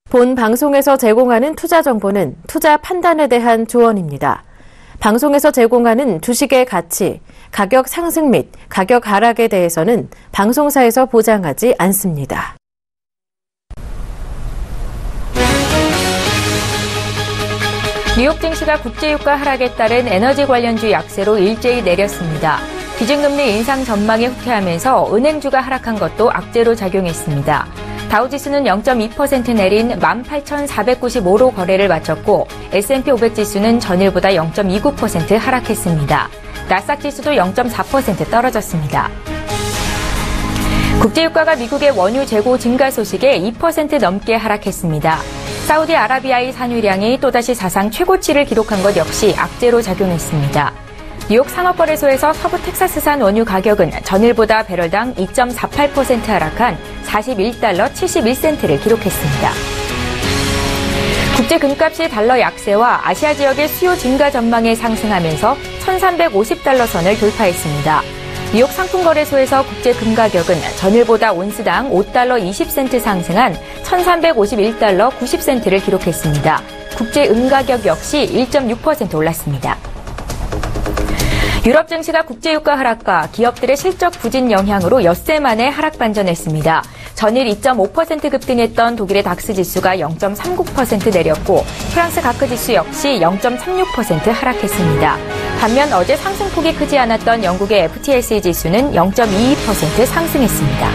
본 방송에서 제공하는 투자 정보는 투자 판단에 대한 조언입니다. 방송에서 제공하는 주식의 가치, 가격 상승 및 가격 하락에 대해서는 방송사에서 보장하지 않습니다. 뉴욕 증시가 국제유가 하락에 따른 에너지 관련주 약세로 일제히 내렸습니다. 기준금리 인상 전망이 후퇴하면서 은행주가 하락한 것도 악재로 작용했습니다. 다우지수는 0.2% 내린 18,495로 거래를 마쳤고 S&P 500 지수는 전일보다 0.29% 하락했습니다. 나스닥 지수도 0.4% 떨어졌습니다. 국제유가가 미국의 원유 재고 증가 소식에 2% 넘게 하락했습니다. 사우디아라비아의 산유량이 또다시 사상 최고치를 기록한 것 역시 악재로 작용했습니다. 뉴욕 상업거래소에서 서부 텍사스산 원유 가격은 전일보다 배럴당 2.48% 하락한 41달러 71센트를 기록했습니다. 국제 금값이 달러 약세와 아시아 지역의 수요 증가 전망에 상승하면서 1,350달러 선을 돌파했습니다. 뉴욕 상품거래소에서 국제 금 가격은 전일보다 온스당 5달러 20센트 상승한 1,351달러 90센트를 기록했습니다. 국제 은 가격 역시 1.6% 올랐습니다. 유럽 증시가 국제유가 하락과 기업들의 실적 부진 영향으로 엿새 만에 하락 반전했습니다. 전일 2.5% 급등했던 독일의 닥스 지수가 0.39% 내렸고 프랑스 가크 지수 역시 0.36% 하락했습니다. 반면 어제 상승폭이 크지 않았던 영국의 FTSE 지수는 0.22% 상승했습니다.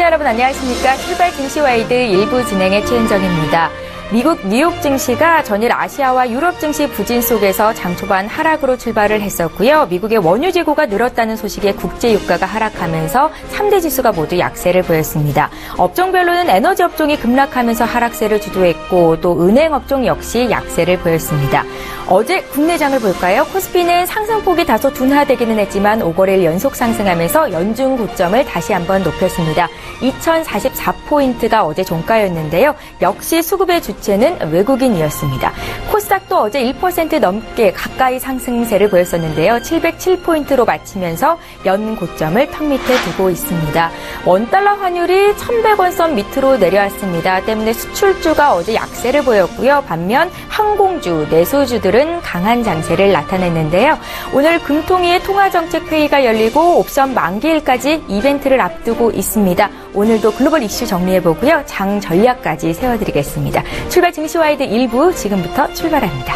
여러분 안녕하십니까. 출발 증시와이드 1부 진행의 최은정입니다. 미국 뉴욕 증시가 전일 아시아와 유럽 증시 부진 속에서 장 초반 하락으로 출발을 했었고요. 미국의 원유 재고가 늘었다는 소식에 국제 유가가 하락하면서 3대 지수가 모두 약세를 보였습니다. 업종별로는 에너지 업종이 급락하면서 하락세를 주도했고 또 은행 업종 역시 약세를 보였습니다. 어제 국내장을 볼까요? 코스피는 상승폭이 다소 둔화되기는 했지만 5거래일 연속 상승하면서 연중 고점을 다시 한번 높였습니다. 2044포인트가 어제 종가였는데요. 역시 수급의 주체는 외국인이었습니다. 코스닥도 어제 1% 넘게 가까이 상승세를 보였었는데요. 707포인트로 마치면서 연 고점을 턱 밑에 두고 있습니다. 원달러 환율이 1,100원 선 밑으로 내려왔습니다. 때문에 수출주가 어제 약세를 보였고요. 반면 항공주, 내수주들은 강한 장세를 나타냈는데요. 오늘 금통위의 통화정책회의가 열리고 옵션 만기일까지 이벤트를 앞두고 있습니다. 오늘도 글로벌 이슈 정리해보고요. 장 전략까지 세워드리겠습니다. 출발 증시와이드 1부 지금부터 출발합니다.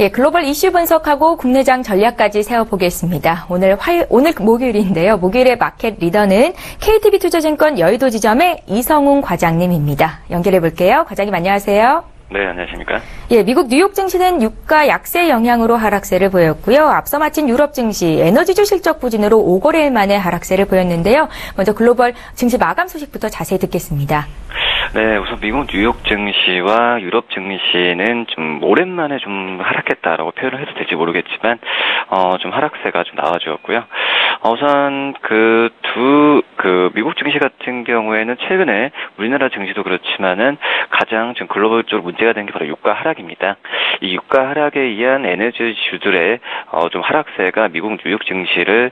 예, 글로벌 이슈 분석하고 국내장 전략까지 세워보겠습니다. 오늘 목요일인데요. 목요일의 마켓 리더는 KTB 투자증권 여의도 지점의 이성웅 과장님입니다. 연결해볼게요. 과장님 안녕하세요. 네, 안녕하십니까. 예, 미국 뉴욕 증시는 유가 약세 영향으로 하락세를 보였고요. 앞서 마친 유럽 증시 에너지주 실적 부진으로 5거래일 만에 하락세를 보였는데요. 먼저 글로벌 증시 마감 소식부터 자세히 듣겠습니다. 네, 우선 미국 뉴욕 증시와 유럽 증시는 좀 오랜만에 좀 하락했다라고 표현을 해도 될지 모르겠지만, 좀 하락세가 좀 나와주었고요. 우선 미국 증시 같은 경우에는 최근에 우리나라 증시도 그렇지만은 가장 지금 글로벌적으로 문제가 된 게 바로 유가 하락입니다. 이 유가 하락에 의한 에너지주들의 좀 하락세가 미국 뉴욕 증시를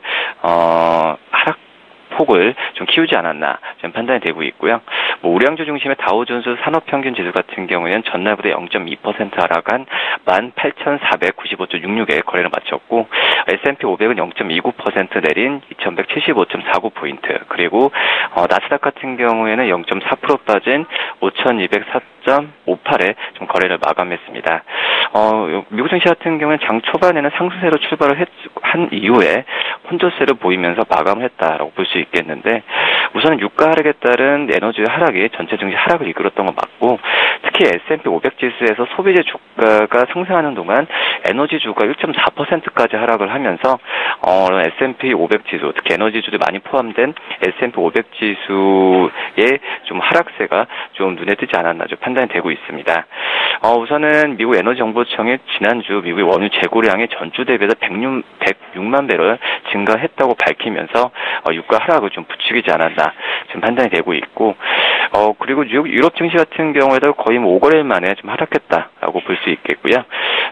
폭을 좀 키우지 않았나 지금 판단이 되고 있고요. 뭐 우량주 중심의 다우존스 산업평균 지수 같은 경우에는 전날보다 0.2% 하락한 18,495.66에 거래를 마쳤고 S&P 500은 0.29% 내린 2,175.49포인트 그리고 나스닥 같은 경우에는 0.4% 빠진 5,204.58에 좀 거래를 마감했습니다. 미국 증시 같은 경우는 장 초반에는 상승세로 출발을 한 이후에 혼조세를 보이면서 마감을 했다라고 볼 수 있겠는데 우선은 유가 하락에 따른 에너지의 하락이 전체 증시 하락을 이끌었던 건 맞고 특히 S&P 500 지수에서 소비재 주가가 상승하는 동안 에너지주가 1.4%까지 하락을 하면서 S&P 500 지수 특히 에너지주들이 많이 포함된 S&P 500 지수의 좀 하락세가 좀 눈에 띄지 않았나 좀 판단이 되고 있습니다. 우선은 미국 에너지정보청이 지난주 미국의 원유 재고량이 전주 대비해서 106만 배럴 증가했다고 밝히면서 유가 하락을 좀 부추기지 않았나 지금 판단이 되고 있고 그리고 유럽 증시 같은 경우에도 거의 5거래일 만에 좀 하락했다라고 볼 수 있겠고요.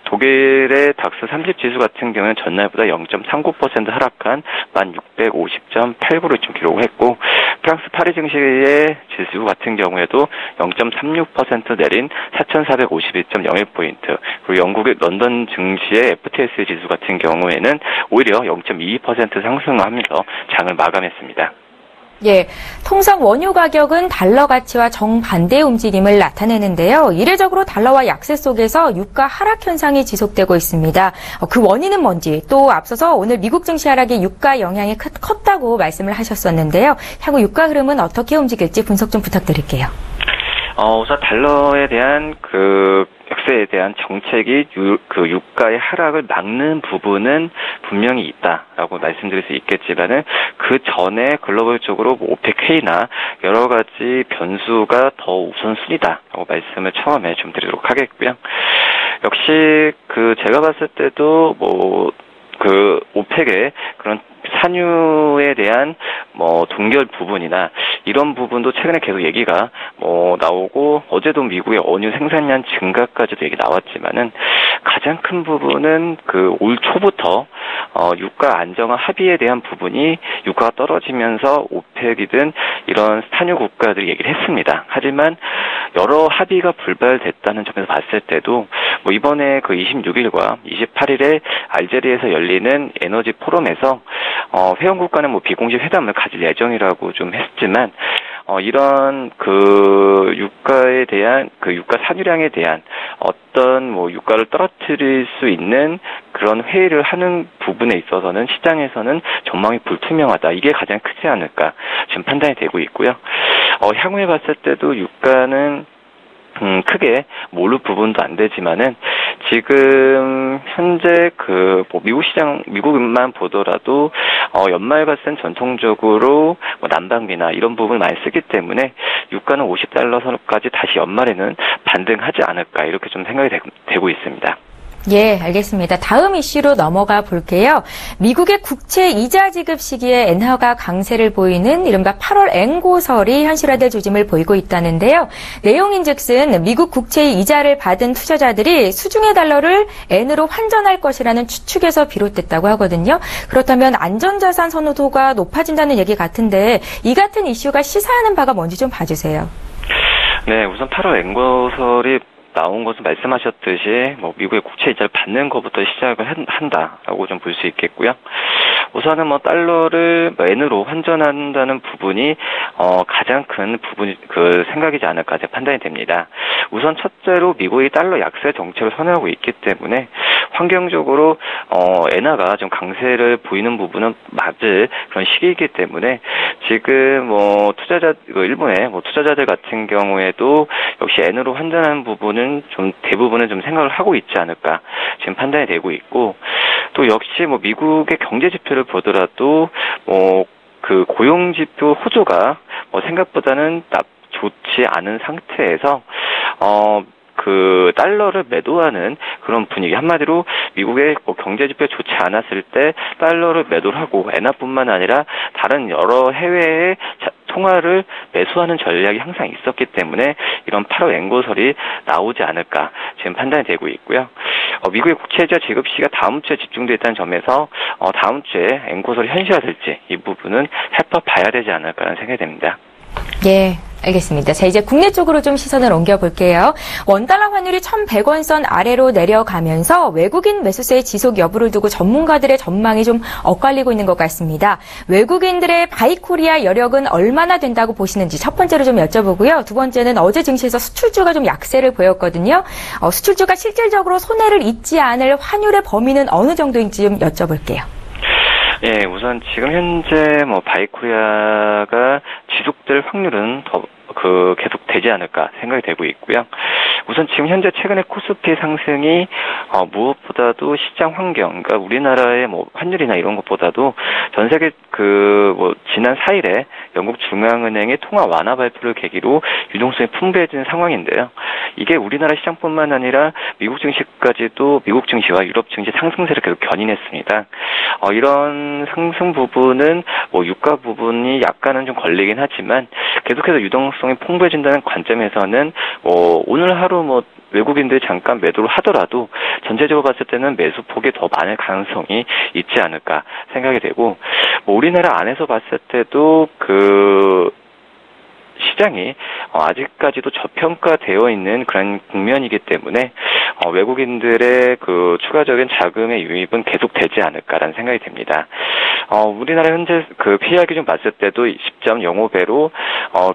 독일의 닥스 30 지수 같은 경우는 전날보다 0.39% 하락한 1650.89를 좀 기록했고 프랑스 파리 증시의 지수 같은 경우에도 0.36% 내린 4451.01포인트 그리고 영국의 런던 증시의 FTSE 지수 같은 경우에는 오히려 0.22% 상승하면서 장을 마감했습니다. 예, 통상 원유 가격은 달러 가치와 정반대의 움직임을 나타내는데요. 이례적으로 달러와 약세 속에서 유가 하락 현상이 지속되고 있습니다. 그 원인은 뭔지 또 앞서서 오늘 미국 증시 하락에 유가 영향이 컸다고 말씀을 하셨었는데요. 향후 유가 흐름은 어떻게 움직일지 분석 좀 부탁드릴게요. 우선 달러에 대한 약세에 대한 정책이 유가의 하락을 막는 부분은 분명히 있다라고 말씀드릴 수 있겠지만은 그 전에 글로벌적으로 오펙이나 여러 가지 변수가 더 우선순위다라고 말씀을 처음에 좀 드리도록 하겠고요. 역시 제가 봤을 때도 오펙의 그런 산유에 대한 동결 부분이나 이런 부분도 최근에 계속 얘기가 나오고 어제도 미국의 원유 생산량 증가까지도 얘기 나왔지만은 가장 큰 부분은 올 초부터 유가 안정화 합의에 대한 부분이 유가가 떨어지면서 오펙이든 이런 산유 국가들이 얘기를 했습니다. 하지만 여러 합의가 불발됐다는 점에서 봤을 때도 이번에 26일과 28일에 알제리에서 열리는 에너지 포럼에서 회원국 간의 비공식 회담을 가질 예정이라고 좀 했지만 이런 유가에 대한 유가 산유량에 대한 어떤 유가를 떨어뜨릴 수 있는 그런 회의를 하는 부분에 있어서는 시장에서는 전망이 불투명하다. 이게 가장 크지 않을까 지금 판단이 되고 있고요. 향후에 봤을 때도 유가는 크게 모를 부분도 안 되지만은 지금 현재 미국만 보더라도 연말 봤을 땐 전통적으로 난방비나 이런 부분을 많이 쓰기 때문에 유가는 $50 선까지 다시 연말에는 반등하지 않을까 이렇게 좀 생각이 되고 있습니다. 예, 알겠습니다. 다음 이슈로 넘어가 볼게요. 미국의 국채 이자 지급 시기에 엔화가 강세를 보이는 이른바 8월 앵고설이 현실화될 조짐을 보이고 있다는데요. 내용인즉슨 미국 국채의 이자를 받은 투자자들이 수중의 달러를 엔으로 환전할 것이라는 추측에서 비롯됐다고 하거든요. 그렇다면 안전자산 선호도가 높아진다는 얘기 같은데 이 같은 이슈가 시사하는 바가 뭔지 좀 봐주세요. 네, 우선 8월 앵고설이 나온 것은 말씀하셨듯이 미국의 국채 이자를 받는 것부터 시작을 한다라고 좀 볼 수 있겠고요. 우선은 달러를 엔으로 환전한다는 부분이 가장 큰 부분 생각이지 않을까 판단이 됩니다. 우선 첫째로 미국이 달러 약세 정책을 선회하고 있기 때문에 환경적으로 엔화가 좀 강세를 보이는 부분은 맞을 그런 시기이기 때문에 지금 일본의 투자자들 같은 경우에도 역시 엔으로 환전하는 부분은 좀 대부분은 좀 생각을 하고 있지 않을까 지금 판단이 되고 있고 또 역시 미국의 경제 지표를 보더라도 고용 지표 호조가 생각보다는 좋지 않은 상태에서 달러를 매도하는 그런 분위기. 한마디로 미국의 경제 지표 좋지 않았을 때 달러를 매도를 하고 엔화뿐만 아니라 다른 여러 해외의 통화를 매수하는 전략이 항상 있었기 때문에 이런 8월 앵고설이 나오지 않을까 지금 판단이 되고 있고요. 미국의 국채이자 지급시가 다음 주에 집중돼 있다는 점에서 다음 주에 엔코설이 현실화될지 이 부분은 살펴봐야 되지 않을까라는 생각이 듭니다. 예, 알겠습니다. 자, 이제 국내 쪽으로 좀 시선을 옮겨볼게요. 원달러 환율이 1,100원 선 아래로 내려가면서 외국인 매수세의 지속 여부를 두고 전문가들의 전망이 좀 엇갈리고 있는 것 같습니다. 외국인들의 바이코리아 여력은 얼마나 된다고 보시는지 첫 번째로 좀 여쭤보고요. 두 번째는 어제 증시에서 수출주가 좀 약세를 보였거든요. 수출주가 실질적으로 손해를 입지 않을 환율의 범위는 어느 정도인지 좀 여쭤볼게요. 예, 우선 지금 현재 바이코리아가 지속될 확률은 계속 되지 않을까 생각이 되고 있고요. 우선 지금 현재 최근에 코스피 상승이 무엇보다도 시장 환경, 그러니까 우리나라의 환율이나 이런 것보다도 전 세계 지난 4일에 영국 중앙은행의 통화 완화 발표를 계기로 유동성이 풍부해진 상황인데요. 이게 우리나라 시장뿐만 아니라 미국 증시까지도 미국 증시와 유럽 증시 상승세를 계속 견인했습니다. 이런 상승 부분은 유가 부분이 약간은 좀 걸리긴 하지만 계속해서 유동성이 풍부해진다는 관점에서는 오늘 하루 외국인들이 잠깐 매도를 하더라도 전체적으로 봤을 때는 매수폭이 더 많을 가능성이 있지 않을까 생각이 되고, 우리나라 안에서 봤을 때도 시장이 아직까지도 저평가되어 있는 그런 국면이기 때문에 외국인들의 추가적인 자금의 유입은 계속되지 않을까라는 생각이 듭니다. 우리나라 현재 PER 기준 봤을 때도 10.05배로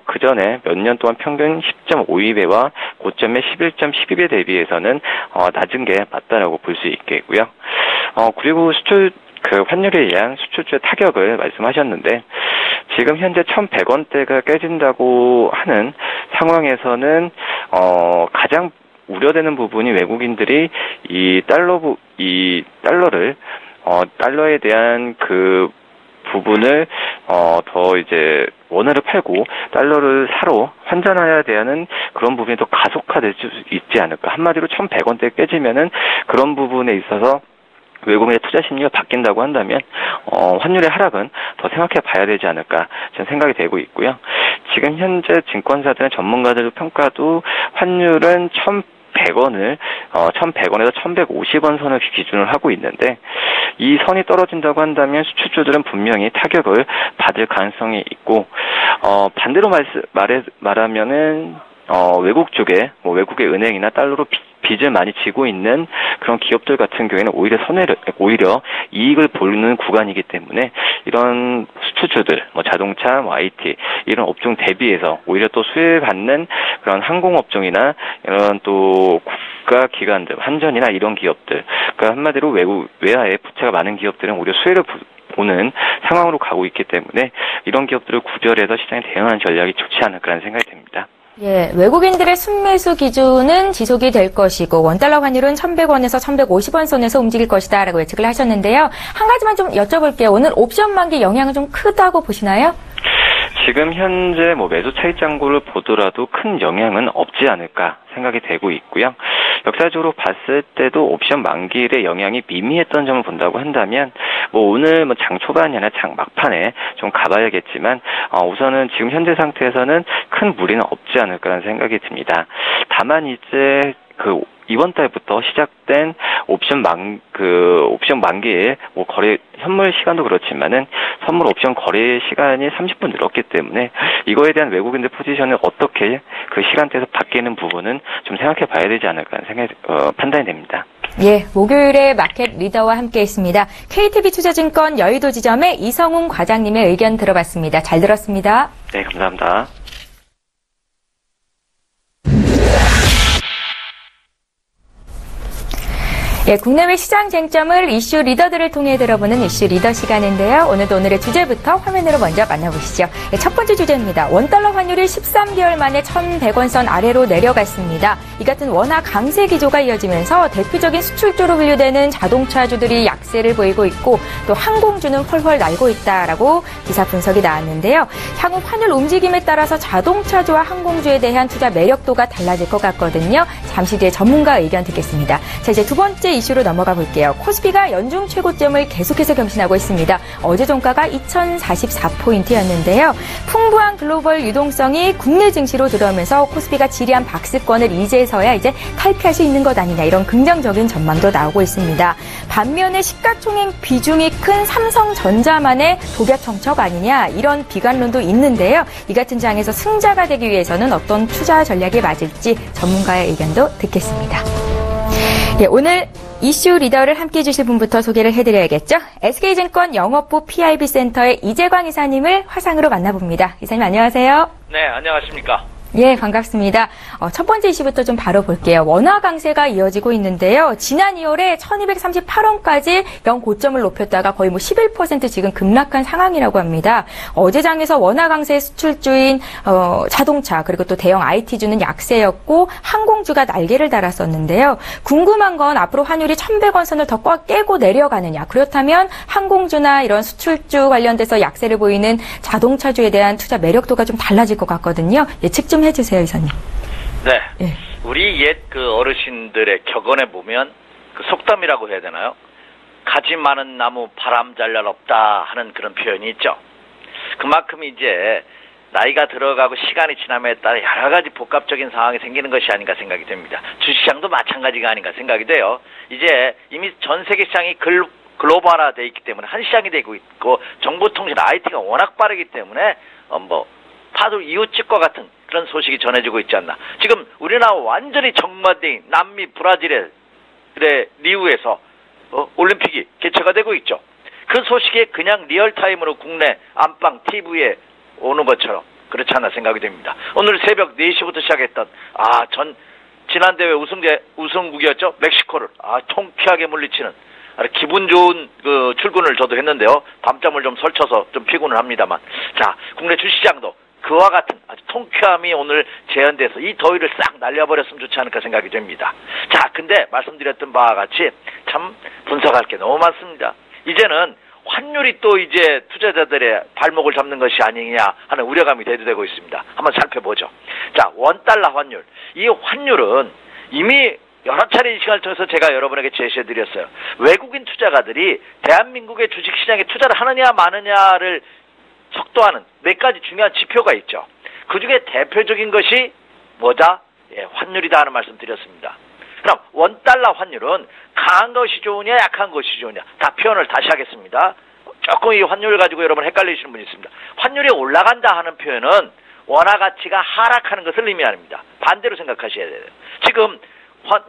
그 전에 몇 년 동안 평균 10.52배와 고점의 11.12배 대비해서는 낮은 게 맞다라고 볼 수 있겠고요. 그리고 환율에 의한 수출주의 타격을 말씀하셨는데, 지금 현재 1,100원대가 깨진다고 하는 상황에서는 가장 우려되는 부분이 외국인들이 달러에 대한 부분을 더 이제 원화를 팔고 달러를 사러 환전해야 되는 그런 부분이 더 가속화될 수 있지 않을까. 한마디로 1,100원대 깨지면은 그런 부분에 있어서 외국인의 투자 심리가 바뀐다고 한다면 환율의 하락은 더 생각해 봐야 되지 않을까 저는 생각이 되고 있고요. 지금 현재 증권사들의 전문가들 평가도 환율은 1,100원에서 1,150원 선을 기준으로 하고 있는데, 이 선이 떨어진다고 한다면 수출주들은 분명히 타격을 받을 가능성이 있고, 반대로 말하면은 외국 쪽에 외국의 은행이나 달러로 빚을 많이 지고 있는 그런 기업들 같은 경우에는 오히려 이익을 보는 구간이기 때문에 이런 수출주들, 자동차, IT 이런 업종 대비해서 오히려 또 수혜를 받는 그런 항공업종이나 이런 또 국가기관들, 환전이나 이런 기업들, 그러니까 한마디로 외화에 부채가 많은 기업들은 오히려 수혜를 보는 상황으로 가고 있기 때문에 이런 기업들을 구별해서 시장에 대응하는 전략이 좋지 않을까라는 생각이 듭니다. 예, 외국인들의 순매수 기준은 지속이 될 것이고 원달러 환율은 1,100원에서 1,150원 선에서 움직일 것이다라고 예측을 하셨는데요. 한 가지만 좀 여쭤볼게요. 오늘 옵션 만기 영향은 좀 크다고 보시나요? 지금 현재 매수 차익 잔고를 보더라도 큰 영향은 없지 않을까 생각이 되고 있고요. 역사적으로 봤을 때도 옵션 만기일의 영향이 미미했던 점을 본다고 한다면 오늘 장 초반이 아니라 장 막판에 좀 가봐야겠지만 우선은 지금 현재 상태에서는 큰 무리는 없지 않을까라는 생각이 듭니다. 다만 이제 이번 달부터 시작된 옵션 만기일 거래 현물 시간도 그렇지만은 선물 옵션 거래 시간이 30분 늘었기 때문에 이거에 대한 외국인들 포지션을 어떻게 그 시간대에서 바뀌는 부분은 좀 생각해 봐야 되지 않을까 판단이 됩니다. 예, 목요일에 마켓 리더와 함께했습니다. KTB투자증권 여의도 지점의 이성훈 과장님의 의견 들어봤습니다. 잘 들었습니다. 네, 감사합니다. 예, 국내외 시장 쟁점을 이슈 리더들을 통해 들어보는 이슈 리더 시간인데요. 오늘의 주제부터 화면으로 먼저 만나보시죠. 예, 첫 번째 주제입니다. 원달러 환율이 13개월 만에 1,100원 선 아래로 내려갔습니다. 이 같은 원화 강세 기조가 이어지면서 대표적인 수출주로 분류되는 자동차주들이 약세를 보이고 있고 또 항공주는 헐헐 날고 있다라고 기사 분석이 나왔는데요. 향후 환율 움직임에 따라서 자동차주와 항공주에 대한 투자 매력도가 달라질 것 같거든요. 잠시 뒤에 전문가 의견 듣겠습니다. 자, 이제 두 번째 이슈로 넘어가 볼게요. 코스피가 연중 최고점을 계속해서 경신하고 있습니다. 어제 종가가 2044포인트였는데요. 풍부한 글로벌 유동성이 국내 증시로 들어오면서 코스피가 지리한 박스권을 이제서야 이제 탈피할 수 있는 것 아니냐, 이런 긍정적인 전망도 나오고 있습니다. 반면에 시가총액 비중이 큰 삼성전자만의 독야 청첩 아니냐, 이런 비관론도 있는데요. 이 같은 장에서 승자가 되기 위해서는 어떤 투자 전략이 맞을지 전문가의 의견도 듣겠습니다. 예, 오늘 이슈 리더를 함께해 주실 분부터 소개를 해드려야겠죠. SK증권 영업부 PIB 센터의 이재광 이사님을 화상으로 만나봅니다. 이사님 안녕하세요. 네, 안녕하십니까. 예, 반갑습니다. 첫 번째 이슈부터 좀 바로 볼게요. 원화 강세가 이어지고 있는데요. 지난 2월에 1238원까지 연고점을 높였다가 거의 11% 지금 급락한 상황이라고 합니다. 어제 장에서 원화 강세 수출주인 자동차, 그리고 또 대형 IT주는 약세였고 항공주가 날개를 달았었는데요. 궁금한 건 앞으로 환율이 1100원 선을 더 깨고 내려가느냐, 그렇다면 항공주나 이런 수출주 관련돼서 약세를 보이는 자동차주에 대한 투자 매력도가 좀 달라질 것 같거든요. 예측 좀 해주세요, 이사님. 네. 예. 우리 옛 그 어르신들의 격언에 보면 그 속담이라고 해야 되나요? 가지 많은 나무 바람 잘 날 없다 하는 그런 표현이 있죠. 그만큼 이제 나이가 들어가고 시간이 지남에 따라 여러 가지 복합적인 상황이 생기는 것이 아닌가 생각이 됩니다. 주시장도 마찬가지가 아닌가 생각이 돼요. 이제 이미 전 세계 시장이 글로벌화되어 있기 때문에 한 시장이 되고 있고 정보통신 IT가 워낙 빠르기 때문에 파도 이웃집과 같은 그런 소식이 전해지고 있지 않나. 지금 우리나라 완전히 정마대인 남미 브라질의 리우에서 올림픽이 개최가 되고 있죠. 그 소식이 그냥 리얼타임으로 국내 안방 TV에 오는 것처럼 그렇지 않나 생각이 됩니다. 오늘 새벽 4시부터 시작했던 지난 대회 우승국이었죠. 멕시코를 통쾌하게 물리치는 기분 좋은 그 출근을 저도 했는데요. 밤잠을 좀 설쳐서 좀 피곤을 합니다만, 자, 국내 주시장도 그와 같은 아주 통쾌함이 오늘 재현돼서 이 더위를 싹 날려버렸으면 좋지 않을까 생각이 됩니다. 자, 근데 말씀드렸던 바와 같이 참 분석할 게 너무 많습니다. 이제는 환율이 또 이제 투자자들의 발목을 잡는 것이 아니냐 하는 우려감이 대두되고 있습니다. 한번 살펴보죠. 자, 원달러 환율. 이 환율은 이미 여러 차례 이 시간을 통해서 제가 여러분에게 제시해드렸어요. 외국인 투자가들이 대한민국의 주식시장에 투자를 하느냐 마느냐를 척도하는 몇 가지 중요한 지표가 있죠. 그중에 대표적인 것이 뭐다? 예, 환율이다 하는 말씀 드렸습니다. 그럼 원달러 환율은 강한 것이 좋으냐 약한 것이 좋으냐, 다 표현을 다시 하겠습니다. 조금 이 환율 가지고 여러분 헷갈리시는 분이 있습니다. 환율이 올라간다 하는 표현은 원화 가치가 하락하는 것을 의미합니다. 반대로 생각하셔야 돼요. 지금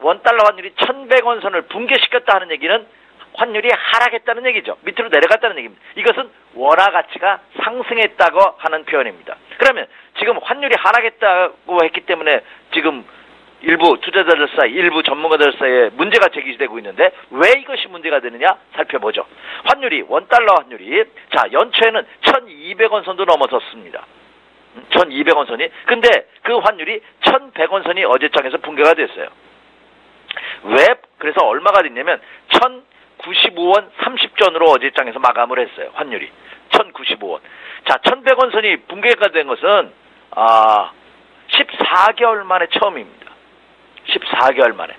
원달러 환율이 1100원 선을 붕괴시켰다 하는 얘기는 환율이 하락했다는 얘기죠. 밑으로 내려갔다는 얘기입니다. 이것은 원화 가치가 상승했다고 하는 표현입니다. 그러면 지금 환율이 하락했다고 했기 때문에 지금 일부 투자자들 사이, 일부 전문가들 사이에 문제가 제기되고 있는데 왜 이것이 문제가 되느냐 살펴보죠. 원달러 환율이 연초에는 1200원 선도 넘어섰습니다. 1200원 선이. 근데 그 환율이 1100원 선이 어제장에서 붕괴가 됐어요. 왜? 그래서 얼마가 됐냐면 1095원 30전으로 어제장에서 마감을 했어요. 환율이 1095원. 자, 1100원 선이 붕괴가 된 것은 14개월 만에 처음입니다. 14개월 만에.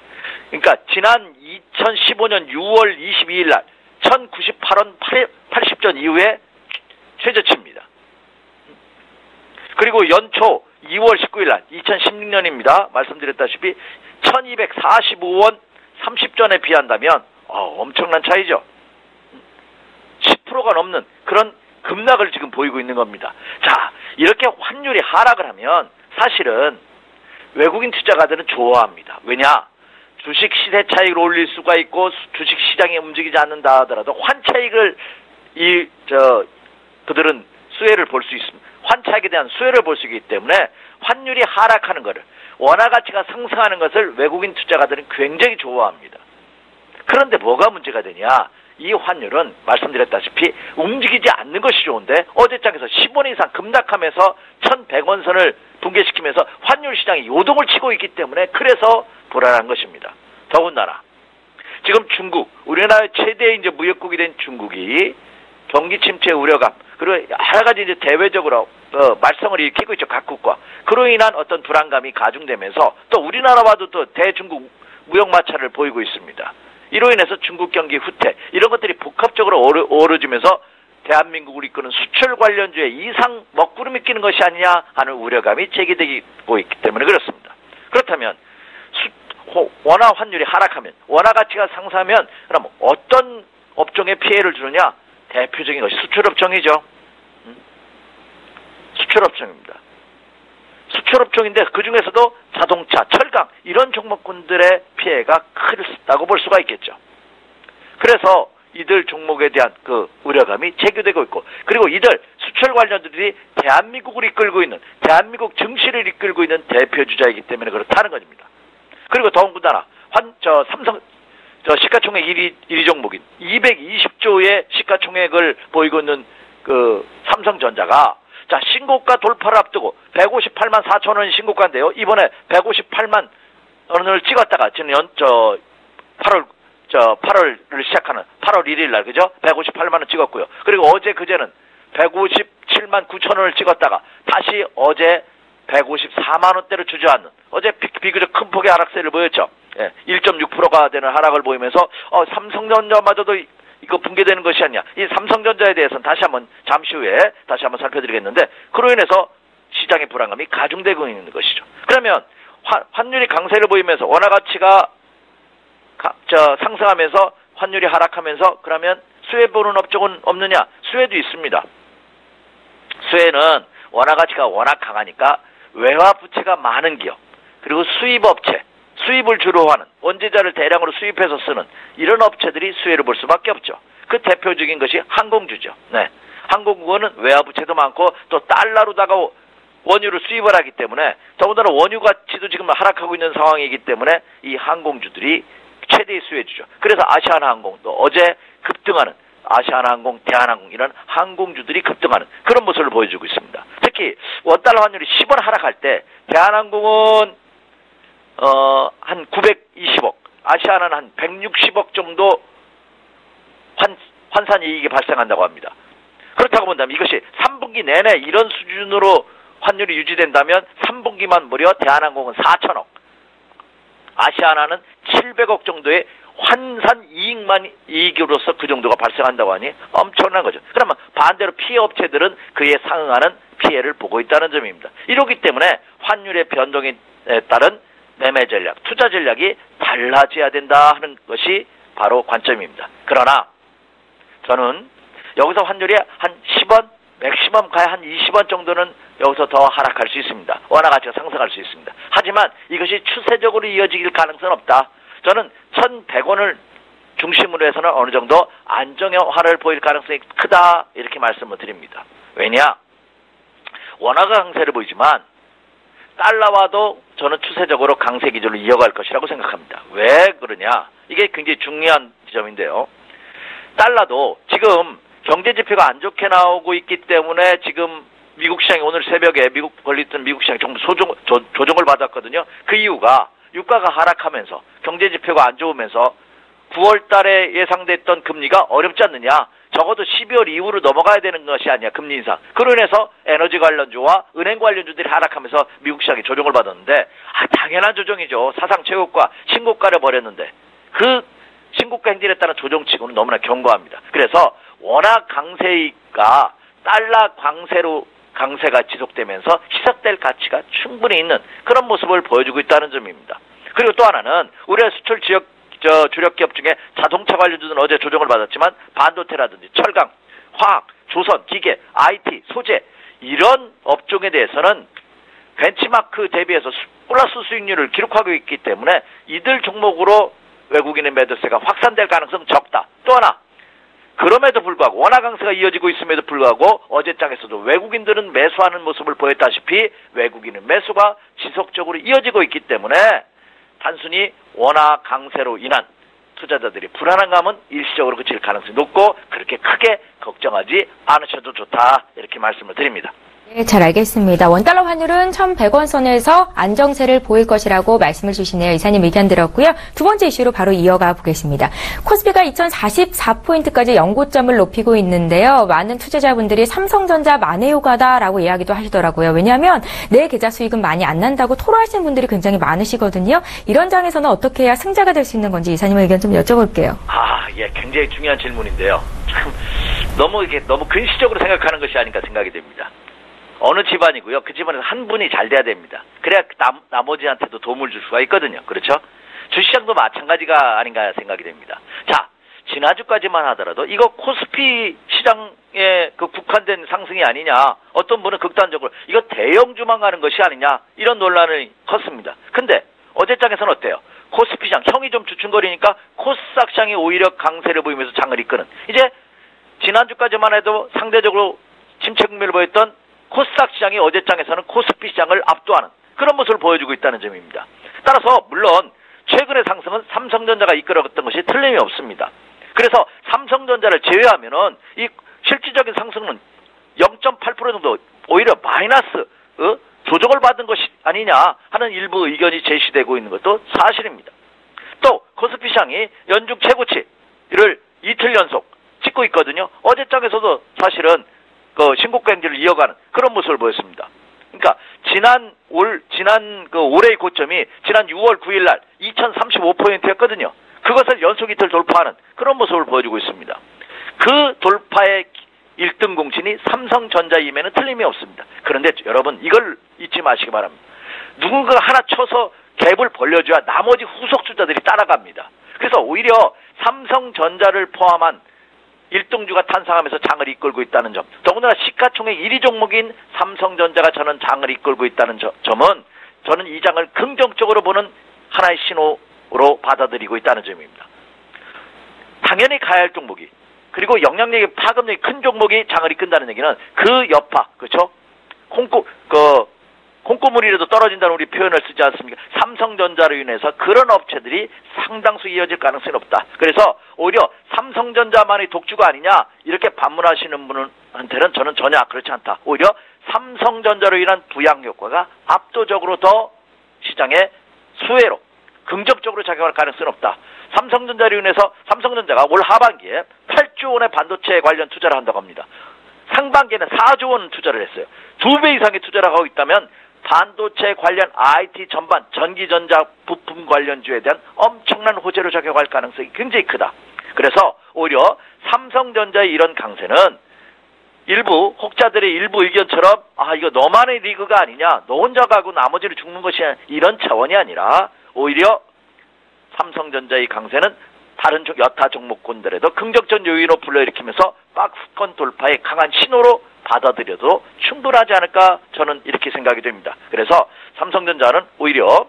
그러니까 지난 2015년 6월 22일 날 1098원 80전 이후에 최저치입니다. 그리고 연초 2월 19일 날 2016년입니다. 말씀드렸다시피 1245원 30전에 비한다면 엄청난 차이죠. 10%가 넘는 그런 급락을 지금 보이고 있는 겁니다. 자, 이렇게 환율이 하락을 하면 사실은 외국인 투자가들은 좋아합니다. 왜냐? 주식 시세 차익을 올릴 수가 있고 주식 시장이 움직이지 않는다 하더라도 환차익을 그들은 수혜를 볼 수 있습니다. 환차익에 대한 수혜를 볼 수 있기 때문에 환율이 하락하는 것을, 원화 가치가 상승하는 것을 외국인 투자가들은 굉장히 좋아합니다. 그런데 뭐가 문제가 되냐? 이 환율은 말씀드렸다시피 움직이지 않는 것이 좋은데 어제장에서 10원 이상 급락하면서 1100원 선을 붕괴시키면서 환율 시장이 요동을 치고 있기 때문에 그래서 불안한 것입니다. 더군다나 지금 중국, 우리나라의 최대 이제 무역국이 된 중국이 경기 침체 우려감, 그리고 여러 가지 이제 대외적으로 말썽을 일으키고 있죠. 각국과. 그로 인한 어떤 불안감이 가중되면서 또 우리나라와도 또 대중국 무역 마찰을 보이고 있습니다. 이로 인해서 중국 경기 후퇴 이런 것들이 복합적으로 어우러지면서 대한민국을 이끄는 수출 관련주에 이상 먹구름이 끼는 것이 아니냐 하는 우려감이 제기되고 있기 때문에 그렇습니다. 그렇다면 원화 환율이 하락하면 원화 가치가 상승하면 그럼 어떤 업종에 피해를 주느냐? 대표적인 것이 수출업종이죠. 수출업종입니다. 수출업종인데 그중에서도 자동차, 철강 이런 종목군들의 피해가 크다고 볼 수가 있겠죠. 그래서 이들 종목에 대한 그 우려감이 제기되고 있고 그리고 이들 수출 관련들이 대한민국을 이끌고 있는 대한민국 증시를 이끌고 있는 대표주자이기 때문에 그렇다는 것입니다. 그리고 더군다나 삼성 시가총액 1위 종목인 220조의 시가총액을 보이고 있는 그 삼성전자가 신고가 돌파를 앞두고 158만 4천 원이 신고가인데요. 이번에 158만 원을 찍었다가 지금 8월을 시작하는 8월 1일 날 그죠? 158만 원 찍었고요. 그리고 어제 그제는 157만 9천 원을 찍었다가 다시 어제 154만 원대로 주저앉는 어제 비교적 큰 폭의 하락세를 보였죠. 1.6%가 되는 하락을 보이면서 삼성전자마저도 이거 붕괴되는 것이 아니냐. 이 삼성전자에 대해서는 잠시 후에 다시 한번 살펴드리겠는데 그로 인해서 시장의 불안감이 가중되고 있는 것이죠. 그러면 환율이 강세를 보이면서 원화 가치가 상승하면서 환율이 하락하면서 그러면 수혜 보는 업종은 없느냐? 수혜도 있습니다. 수혜는 원화 가치가 워낙 강하니까 외화 부채가 많은 기업 그리고 수입업체 수입을 주로 하는 원재자를 대량으로 수입해서 쓰는 이런 업체들이 수혜를 볼 수밖에 없죠. 그 대표적인 것이 항공주죠. 네, 항공국은 외화 부채도 많고 또 달러로다가 원유를 수입을 하기 때문에 더군다나 원유 가치도 지금 하락하고 있는 상황이기 때문에 이 항공주들이 최대의 수혜주죠. 그래서 아시아나항공도 어제 급등하는 아시아나항공, 대한항공 이런 항공주들이 급등하는 그런 모습을 보여주고 있습니다. 특히 원달러 환율이 10원 하락할 때 대한항공은 한 920억, 아시아나는 한 160억 정도 환산 이익이 발생한다고 합니다. 그렇다고 본다면 이것이 3분기 내내 이런 수준으로 환율이 유지된다면 3분기만 무려 대한항공은 4천억, 아시아나는 700억 정도의 환산 이익으로서 그 정도가 발생한다고 하니 엄청난 거죠. 그러면 반대로 피해 업체들은 그에 상응하는 피해를 보고 있다는 점입니다. 이러기 때문에 환율의 변동에 따른 매매 전략, 투자 전략이 달라져야 된다 하는 것이 바로 관점입니다. 그러나 저는 여기서 환율이 한 10원, 맥시멈 가야 한 20원 정도는 여기서 더 하락할 수 있습니다. 원화 가치가 상승할 수 있습니다. 하지만 이것이 추세적으로 이어질 가능성은 없다. 저는 1,100원을 중심으로 해서는 어느 정도 안정화를 보일 가능성이 크다 이렇게 말씀을 드립니다. 왜냐? 원화가 강세를 보이지만 달러와도 저는 추세적으로 강세 기조를 이어갈 것이라고 생각합니다. 왜 그러냐? 이게 굉장히 중요한 지점인데요. 달러도 지금 경제 지표가 안 좋게 나오고 있기 때문에 지금 미국 시장이 오늘 새벽에 걸렸던 미국 시장이 정부 조정을 받았거든요. 그 이유가 유가가 하락하면서 경제 지표가 안 좋으면서 9월 달에 예상됐던 금리가 어렵지 않느냐. 적어도 12월 이후로 넘어가야 되는 것이 아니야. 금리 인상. 그로 인해서 에너지 관련주와 은행 관련주들이 하락하면서 미국 시장이 조정을 받았는데 당연한 조정이죠. 사상 최고가 신고가를 벌였는데 그 신고가 행진에 따른 조정치고는 너무나 견고합니다. 그래서 워낙 강세가 달러 강세가 지속되면서 희석될 가치가 충분히 있는 그런 모습을 보여주고 있다는 점입니다. 그리고 또 하나는 우리의 수출 주력 기업 중에 자동차 관련주는 어제 조정을 받았지만 반도체라든지 철강, 화학, 조선, 기계, IT, 소재 이런 업종에 대해서는 벤치마크 대비해서 플러스 수익률을 기록하고 있기 때문에 이들 종목으로 외국인의 매도세가 확산될 가능성은 적다. 또 하나 그럼에도 불구하고 원화 강세가 이어지고 있음에도 불구하고 어제장에서도 외국인들은 매수하는 모습을 보였다시피 외국인의 매수가 지속적으로 이어지고 있기 때문에 단순히 원화 강세로 인한 투자자들이 불안한 감은 일시적으로 그칠 가능성이 높고 그렇게 크게 걱정하지 않으셔도 좋다 이렇게 말씀을 드립니다. 네, 잘 알겠습니다. 원달러 환율은 1,100원 선에서 안정세를 보일 것이라고 말씀을 주시네요. 이사님 의견 들었고요. 두 번째 이슈로 바로 이어가 보겠습니다. 코스피가 2044포인트까지 연고점을 높이고 있는데요. 많은 투자자분들이 삼성전자 만회효과다라고 이야기도 하시더라고요. 왜냐하면 내 계좌 수익은 많이 안 난다고 토로하시는 분들이 굉장히 많으시거든요. 이런 장에서는 어떻게 해야 승자가 될 수 있는 건지 이사님 의견 좀 여쭤볼게요. 예, 굉장히 중요한 질문인데요. 참 너무 근시적으로 생각하는 것이 아닌가 생각이 됩니다. 어느 집안이고요. 그 집안에서 한 분이 잘 돼야 됩니다. 그래야 나머지한테도 도움을 줄 수가 있거든요. 그렇죠? 주시장도 마찬가지가 아닌가 생각이 됩니다. 자, 지난주까지만 하더라도 이거 코스피 시장에 그 국한된 상승이 아니냐. 어떤 분은 극단적으로 이거 대형주만 가는 것이 아니냐. 이런 논란이 컸습니다. 근데 어제장에서는 어때요? 코스피 시장 형이 좀 주춤거리니까 코스닥 시장이 오히려 강세를 보이면서 장을 이끄는. 이제 지난주까지만 해도 상대적으로 침체 국면을 보였던 코스닥 시장이 어제장에서는 코스피 시장을 압도하는 그런 모습을 보여주고 있다는 점입니다. 따라서 물론 최근의 상승은 삼성전자가 이끌어갔던 것이 틀림이 없습니다. 그래서 삼성전자를 제외하면은 이 실질적인 상승은 0.8% 정도 오히려 마이너스 조정을 받은 것이 아니냐 하는 일부 의견이 제시되고 있는 것도 사실입니다. 또 코스피 시장이 연중 최고치를 이틀 연속 찍고 있거든요. 어제장에서도 사실은 신고가 행진을 이어가는 그런 모습을 보였습니다. 그러니까 올해의 고점이 지난 6월 9일 날 2035포인트였거든요. 그것을 연속 이틀 돌파하는 그런 모습을 보여주고 있습니다. 그 돌파의 1등 공신이 삼성전자임에는 틀림이 없습니다. 그런데 여러분 이걸 잊지 마시기 바랍니다. 누군가가 하나 쳐서 갭을 벌려줘야 나머지 후속 주자들이 따라갑니다. 그래서 오히려 삼성전자를 포함한 1등주가 탄생하면서 장을 이끌고 있다는 점. 더군다나 시가총액 1위 종목인 삼성전자가 저는 장을 이끌고 있다는 점은 저는 이 장을 긍정적으로 보는 하나의 신호로 받아들이고 있다는 점입니다. 당연히 가야 할 종목이 그리고 영향력이 파급력이 큰 종목이 장을 이끈다는 얘기는 그 여파, 그렇죠? 콩고물이라도 떨어진다는 우리 표현을 쓰지 않습니까? 삼성전자로 인해서 그런 업체들이 상당수 이어질 가능성이 높다. 그래서 오히려 삼성전자만의 독주가 아니냐 이렇게 반문하시는 분한테는 저는 전혀 그렇지 않다. 오히려 삼성전자로 인한 부양 효과가 압도적으로 더 시장의 수혜로 긍정적으로 작용할 가능성이 높다. 삼성전자로 인해서 삼성전자가 올 하반기에 8조 원의 반도체 관련 투자를 한다고 합니다. 상반기에는 4조 원 투자를 했어요. 2배 이상의 투자를 하고 있다면 반도체 관련 IT 전반, 전기전자 부품 관련주에 대한 엄청난 호재로 작용할 가능성이 굉장히 크다. 그래서 오히려 삼성전자의 이런 강세는 일부 혹자들의 일부 의견처럼 이거 너만의 리그가 아니냐, 너 혼자 가고 나머지를 죽는 것이 이런 차원이 아니라 오히려 삼성전자의 강세는 다른 여타 종목군들에도 긍정적 요인으로 불러일으키면서 박스권 돌파의 강한 신호로 받아들여도 충분하지 않을까 저는 이렇게 생각이 됩니다. 그래서 삼성전자는 오히려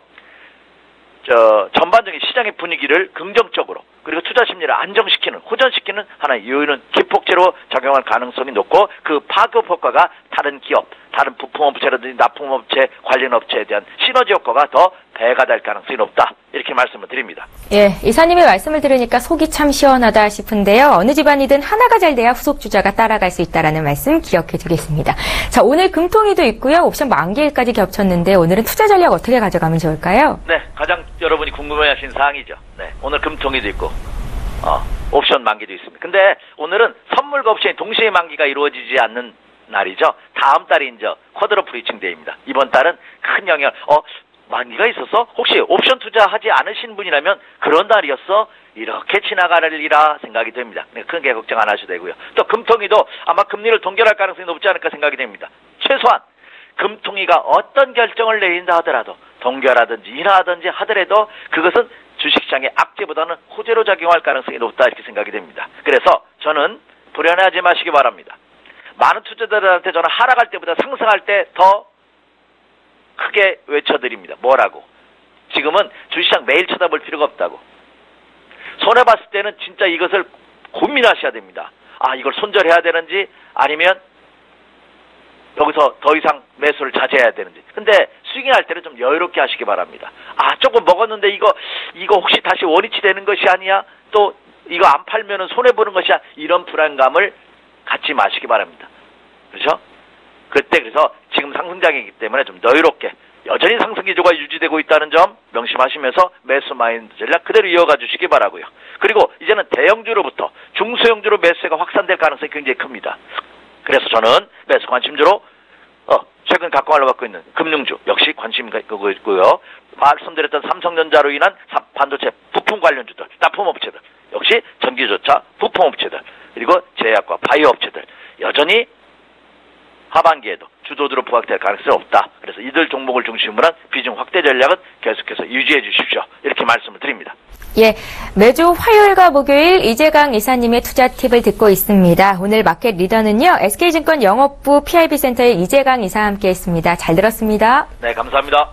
전반적인 시장의 분위기를 긍정적으로 그리고 투자 심리를 안정시키는 호전시키는 하나의 요인은 기폭제로 작용할 가능성이 높고 그 파급 효과가 다른 기업, 다른 부품업체라든지 납품업체 관련 업체에 대한 시너지 효과가 더 배가 될 가능성이 높다. 이렇게 말씀을 드립니다. 예, 이사님의 말씀을 들으니까 속이 참 시원하다 싶은데요. 어느 집안이든 하나가 잘 돼야 후속 주자가 따라갈 수 있다는 말씀 기억해 두겠습니다. 자, 오늘 금통위도 있고요. 옵션 만기일까지 겹쳤는데 오늘은 투자 전략 어떻게 가져가면 좋을까요? 네, 가장 여러분이 궁금해하신 사항이죠. 네, 오늘 금통위도 있고 옵션 만기도 있습니다. 근데 오늘은 선물과 옵션이 동시에 만기가 이루어지지 않는 날이죠. 다음 달이 이제 쿼드러플 리칭데이입니다. 이번 달은 큰 영향. 만기가 있어서 혹시 옵션 투자하지 않으신 분이라면 그런 날이었어? 이렇게 지나가리라 생각이 됩니다. 크게 걱정 안 하셔도 되고요. 또 금통위도 아마 금리를 동결할 가능성이 높지 않을까 생각이 됩니다. 최소한 금통위가 어떤 결정을 내린다 하더라도 동결하든지 인하하든지 하더라도 그것은 주식시장의 악재보다는 호재로 작용할 가능성이 높다 이렇게 생각이 됩니다. 그래서 저는 불안해하지 마시기 바랍니다. 많은 투자자들한테 저는 하락할 때보다 상승할 때 더 크게 외쳐드립니다. 뭐라고? 지금은 주식시장 매일 쳐다볼 필요가 없다고. 손해봤을 때는 진짜 이것을 고민하셔야 됩니다. 이걸 손절해야 되는지 아니면 여기서 더 이상 매수를 자제해야 되는지. 근데 수익이 날 때는 좀 여유롭게 하시기 바랍니다. 조금 먹었는데 이거 혹시 다시 원위치 되는 것이 아니야? 또 이거 안 팔면은 손해보는 것이야? 이런 불안감을 갖지 마시기 바랍니다. 그렇죠? 그때 그래서 지금 상승장이기 때문에 좀 여유롭게 여전히 상승 기조가 유지되고 있다는 점 명심하시면서 매수 마인드 전략 그대로 이어가 주시기 바라고요. 그리고 이제는 대형주로부터 중소형주로 매수가 확산될 가능성이 굉장히 큽니다. 그래서 저는 매수 관심주로 최근 각광을 받고 있는 금융주 역시 관심이 있고요. 말씀드렸던 삼성전자로 인한 반도체 부품 관련주들, 납품업체들, 역시 전기조차 부품업체들, 그리고 제약과 바이오 업체들 여전히 하반기에도 주도주로 부각될 가능성이 없다. 그래서 이들 종목을 중심으로 한 비중 확대 전략은 계속해서 유지해 주십시오. 이렇게 말씀을 드립니다. 예, 매주 화요일과 목요일 이재강 이사님의 투자 팁을 듣고 있습니다. 오늘 마켓 리더는요, SK증권 영업부 PIB센터의 이재강 이사와 함께했습니다. 잘 들었습니다. 네, 감사합니다.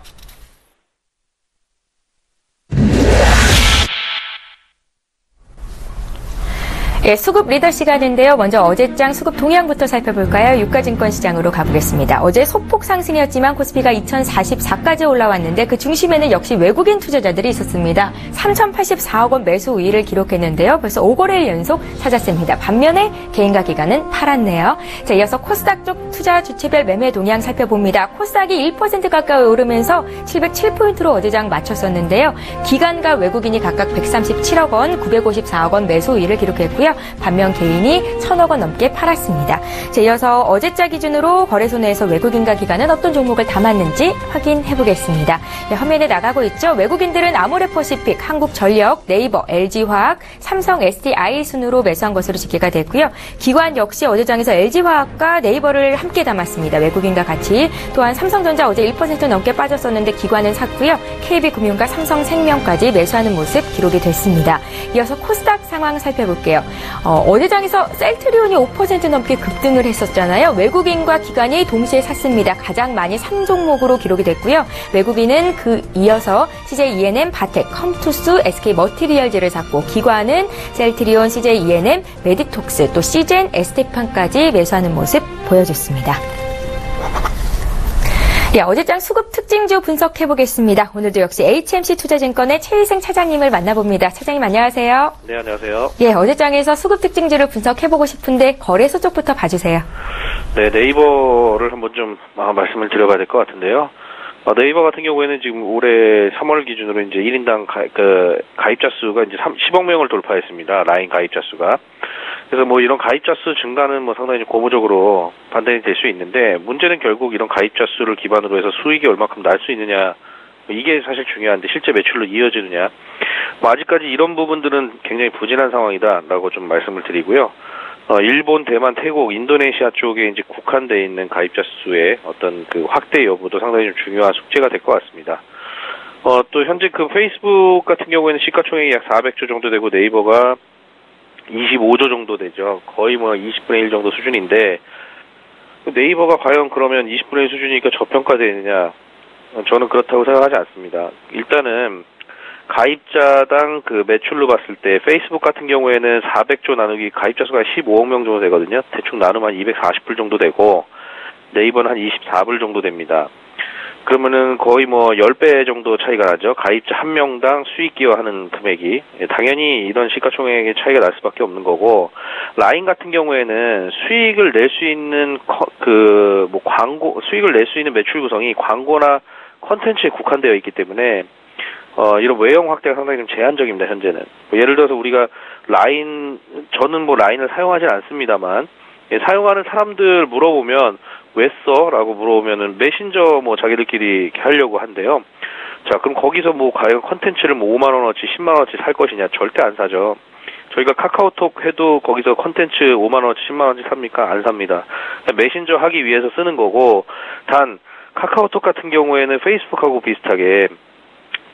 예, 수급 리더 시간인데요. 먼저 어제장 수급 동향부터 살펴볼까요? 유가증권 시장으로 가보겠습니다. 어제 소폭 상승이었지만 코스피가 2044까지 올라왔는데 그 중심에는 역시 외국인 투자자들이 있었습니다. 3084억 원 매수 우위를 기록했는데요. 벌써 5거래일 연속 찾았습니다. 반면에 개인과 기관은 팔았네요. 자, 이어서 코스닥 쪽 투자 주체별 매매 동향 살펴봅니다. 코스닥이 1% 가까이 오르면서 707포인트로 어제장 마쳤었는데요. 기관과 외국인이 각각 137억 원, 954억 원 매수 우위를 기록했고요. 반면 개인이 1,000억 원 넘게 팔았습니다. 자, 이어서 어제자 기준으로 거래소 내에서 외국인과 기관은 어떤 종목을 담았는지 확인해 보겠습니다. 네, 화면에 나가고 있죠. 외국인들은 아모레퍼시픽, 한국전력, 네이버, LG화학, 삼성, SDI 순으로 매수한 것으로 집계가 됐고요. 기관 역시 어제장에서 LG화학과 네이버를 함께 담았습니다. 외국인과 같이. 또한 삼성전자 어제 1% 넘게 빠졌었는데 기관은 샀고요. KB금융과 삼성생명까지 매수하는 모습 기록이 됐습니다. 이어서 코스닥 상황 살펴볼게요. 어제장에서 셀트리온이 5% 넘게 급등을 했었잖아요. 외국인과 기관이 동시에 샀습니다. 가장 많이 3종목으로 기록이 됐고요. 외국인은 그 이어서 CJ ENM, 바텍, 컴투스, SK 머티리얼즈를 샀고 기관은 셀트리온, CJ ENM, 메디톡스, 또 시젠, 에스테판까지 매수하는 모습 보여줬습니다. 네, 어제장 수급 특징주 분석해보겠습니다. 오늘도 역시 HMC 투자증권의 최희생 차장님을 만나봅니다. 차장님 안녕하세요. 네, 안녕하세요. 예, 어제장에서 수급 특징주를 분석해보고 싶은데 거래소 쪽부터 봐주세요. 네, 네이버를 한번 좀 말씀을 드려봐야 될 것 같은데요. 네이버 같은 경우에는 지금 올해 3월 기준으로 이제 1인당 가입자 수가 이제 10억 명을 돌파했습니다. 라인 가입자 수가. 그래서 뭐 이런 가입자 수 증가는 뭐 상당히 고무적으로 판단이 될 수 있는데 문제는 결국 이런 가입자 수를 기반으로 해서 수익이 얼마큼 날 수 있느냐. 이게 사실 중요한데 실제 매출로 이어지느냐. 아직까지 이런 부분들은 굉장히 부진한 상황이다라고 좀 말씀을 드리고요. 일본, 대만, 태국, 인도네시아 쪽에 이제 국한되어 있는 가입자 수의 어떤 그 확대 여부도 상당히 좀 중요한 숙제가 될 것 같습니다. 또 현재 그 페이스북 같은 경우에는 시가총액이 약 400조 정도 되고 네이버가 25조 정도 되죠. 거의 뭐 20분의 1 정도 수준인데 네이버가 과연 그러면 20분의 1 수준이니까 저평가되느냐? 저는 그렇다고 생각하지 않습니다. 일단은 가입자당 그 매출로 봤을 때 페이스북 같은 경우에는 400조 나누기 가입자 수가 15억 명 정도 되거든요. 대충 나누면 한 240불 정도 되고 네이버는 한 24불 정도 됩니다. 그러면은 거의 뭐 10배 정도 차이가 나죠. 가입자 한 명당 수익 기여하는 금액이. 당연히 이런 시가총액의 차이가 날 수밖에 없는 거고, 라인 같은 경우에는 수익을 낼 수 있는 수익을 낼 수 있는 매출 구성이 광고나 콘텐츠에 국한되어 있기 때문에 이런 외형 확대가 상당히 좀 제한적입니다, 현재는. 예를 들어서 우리가 저는 뭐 라인을 사용하진 않습니다만, 사용하는 사람들 물어보면 왜 써? 라고 물어보면은 메신저 뭐 자기들끼리 이렇게 하려고 한대요. 자, 그럼 거기서 뭐 과연 컨텐츠를 뭐 5만원어치, 10만원어치 살 것이냐? 절대 안 사죠. 저희가 카카오톡 해도 거기서 컨텐츠 5만원어치, 10만원어치 삽니까? 안 삽니다. 메신저 하기 위해서 쓰는 거고, 단 카카오톡 같은 경우에는 페이스북하고 비슷하게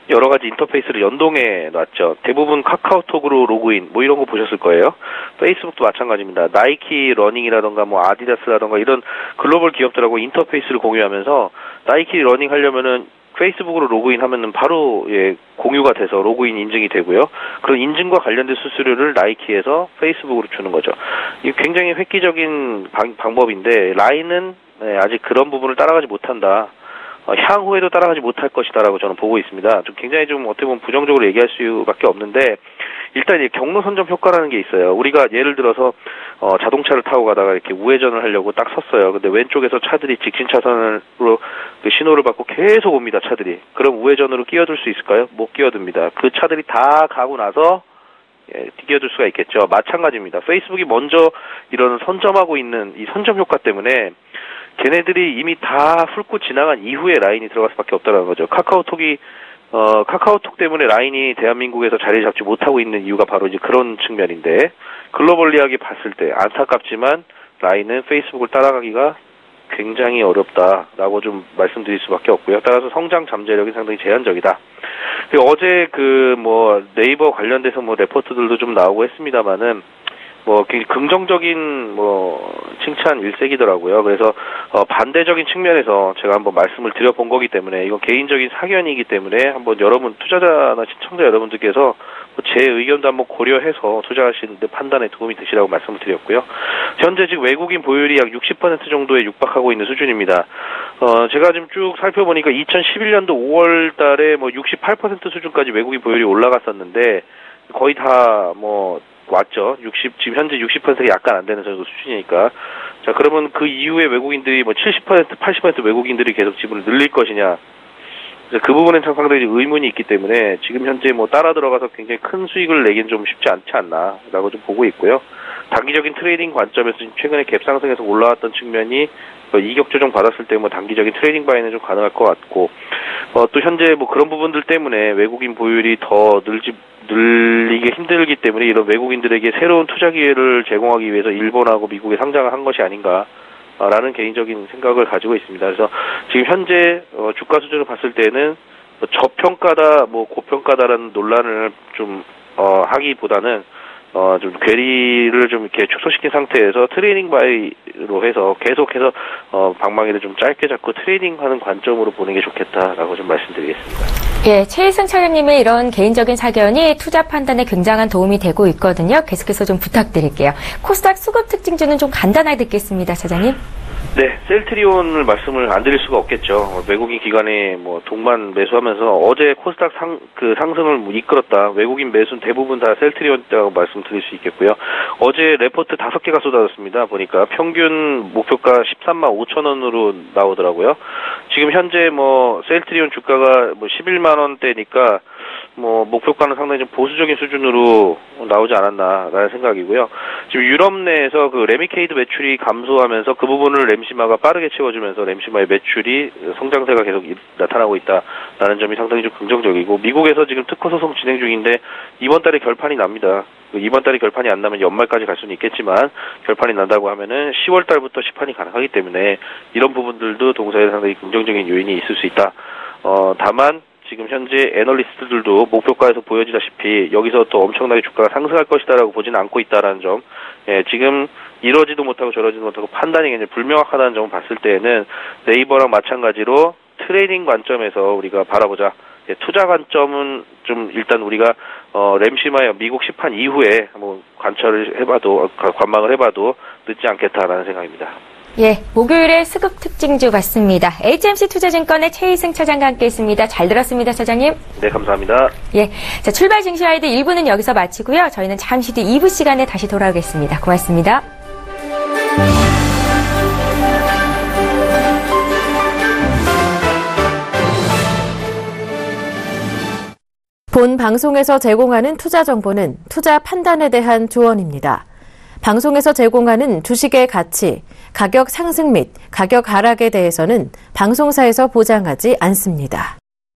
여러 가지 인터페이스를 연동해 놨죠. 대부분 카카오톡으로 로그인, 뭐 이런 거 보셨을 거예요. 페이스북도 마찬가지입니다. 나이키 러닝이라던가 뭐 아디다스라던가 이런 글로벌 기업들하고 인터페이스를 공유하면서 나이키 러닝 하려면은 페이스북으로 로그인 하면은 바로 공유가 돼서 로그인 인증이 되고요. 그런 인증과 관련된 수수료를 나이키에서 페이스북으로 주는 거죠. 이게 굉장히 획기적인 방법인데 라인은 아직 그런 부분을 따라가지 못한다. 향후에도 따라가지 못할 것이다라고 저는 보고 있습니다. 좀 굉장히 좀 어떻게 보면 부정적으로 얘기할 수밖에 없는데 일단 이 경로 선점 효과라는 게 있어요. 우리가 예를 들어서 자동차를 타고 가다가 이렇게 우회전을 하려고 딱 섰어요. 근데 왼쪽에서 차들이 직진 차선으로 그 신호를 받고 계속 옵니다. 차들이. 그럼 우회전으로 끼어들 수 있을까요? 못 끼어듭니다. 그 차들이 다 가고 나서 끼어들 수가 있겠죠. 마찬가지입니다. 페이스북이 먼저 이런 선점하고 있는 이 선점 효과 때문에 걔네들이 이미 다 훑고 지나간 이후에 라인이 들어갈 수밖에 없다는 거죠. 카카오톡 때문에 라인이 대한민국에서 자리 잡지 못하고 있는 이유가 바로 이제 그런 측면인데, 글로벌리하게 봤을 때 안타깝지만 라인은 페이스북을 따라가기가 굉장히 어렵다라고 좀 말씀드릴 수밖에 없고요. 따라서 성장 잠재력이 상당히 제한적이다. 어제 네이버 관련돼서 레포트들도 좀 나오고 했습니다만은 굉장히 긍정적인 칭찬 일색이더라고요. 그래서 반대적인 측면에서 제가 한번 말씀을 드려본 거기 때문에, 이건 개인적인 사견이기 때문에 한번 여러분 투자자나 시청자 여러분들께서 제 의견도 한번 고려해서 투자하시는 데 판단에 도움이 되시라고 말씀을 드렸고요. 현재 지금 외국인 보유율이 약 60% 정도에 육박하고 있는 수준입니다. 제가 지금 쭉 살펴보니까 2011년도 5월 달에 68% 수준까지 외국인 보유율이 올라갔었는데 거의 다 왔죠. 지금 현재 60%가 약간 안 되는 정도 수준이니까. 자, 그러면 그 이후에 외국인들이 70%, 80% 외국인들이 계속 지분을 늘릴 것이냐. 그 부분엔 상당히 의문이 있기 때문에 지금 현재 따라 들어가서 굉장히 큰 수익을 내기는 좀 쉽지 않지 않나라고 좀 보고 있고요. 단기적인 트레이딩 관점에서 최근에 갭 상승해서 올라왔던 측면이 이격 조정 받았을 때 단기적인 트레이딩 바이는 좀 가능할 것 같고, 또 현재 그런 부분들 때문에 외국인 보유율이 더 늘리기 힘들기 때문에 이런 외국인들에게 새로운 투자 기회를 제공하기 위해서 일본하고 미국에 상장을 한 것이 아닌가라는 개인적인 생각을 가지고 있습니다. 그래서 지금 현재 주가 수준을 봤을 때는 저평가다, 고평가다라는 논란을 좀 하기보다는 좀 괴리를 좀 이렇게 축소시킨 상태에서 트레이닝 바이로 해서 계속해서 방망이를 좀 짧게 잡고 트레이닝하는 관점으로 보는 게 좋겠다라고 좀 말씀드리겠습니다. 예, 최희승 차장님의 이런 개인적인 사견이 투자 판단에 굉장한 도움이 되고 있거든요. 계속해서 좀 부탁드릴게요. 코스닥 수급 특징주는 좀 간단하게 듣겠습니다, 차장님. 네, 셀트리온을 말씀을 안 드릴 수가 없겠죠. 외국인 기관이 동반 매수하면서 어제 코스닥 상승을 이끌었다. 외국인 매수는 대부분 다 셀트리온이라고 말씀드릴 수 있겠고요. 어제 레포트 5개가 쏟아졌습니다. 보니까 평균 목표가 13만 5천 원으로 나오더라고요. 지금 현재 셀트리온 주가가 11만 원대니까 목표가는 상당히 좀 보수적인 수준으로 나오지 않았나라는 생각이고요. 지금 유럽 내에서 레미케이드 매출이 감소하면서 그 부분을 램시마가 빠르게 채워주면서 램시마의 매출이 성장세가 계속 나타나고 있다라는 점이 상당히 좀 긍정적이고, 미국에서 지금 특허 소송 진행 중인데 이번 달에 결판이 납니다. 이번 달에 결판이 안 나면 연말까지 갈 수는 있겠지만 결판이 난다고 하면은 10월 달부터 시판이 가능하기 때문에 이런 부분들도 동사에 상당히 긍정적인 요인이 있을 수 있다. 다만 지금 현재 애널리스트들도 목표가에서 보여지다시피 여기서 또 엄청나게 주가가 상승할 것이다라고 보지는 않고 있다라는 점, 지금 이러지도 못하고 저러지도 못하고 판단이 굉장히 불명확하다는 점을 봤을 때에는 네이버랑 마찬가지로 트레이딩 관점에서 우리가 바라보자. 투자 관점은 좀 일단 우리가 램시마의 미국 시판 이후에 한번 관망을 해봐도 늦지 않겠다라는 생각입니다. 예, 목요일에 수급 특징주 봤습니다. HMC 투자증권의 최희승 차장과 함께했습니다. 잘 들었습니다, 차장님. 네, 감사합니다. 예, 자, 출발 증시와이드 1부는 여기서 마치고요. 저희는 잠시 뒤 2부 시간에 다시 돌아오겠습니다. 고맙습니다. 본 방송에서 제공하는 투자 정보는 투자 판단에 대한 조언입니다. 방송에서 제공하는 주식의 가치, 가격 상승 및 가격 하락에 대해서는 방송사에서 보장하지 않습니다.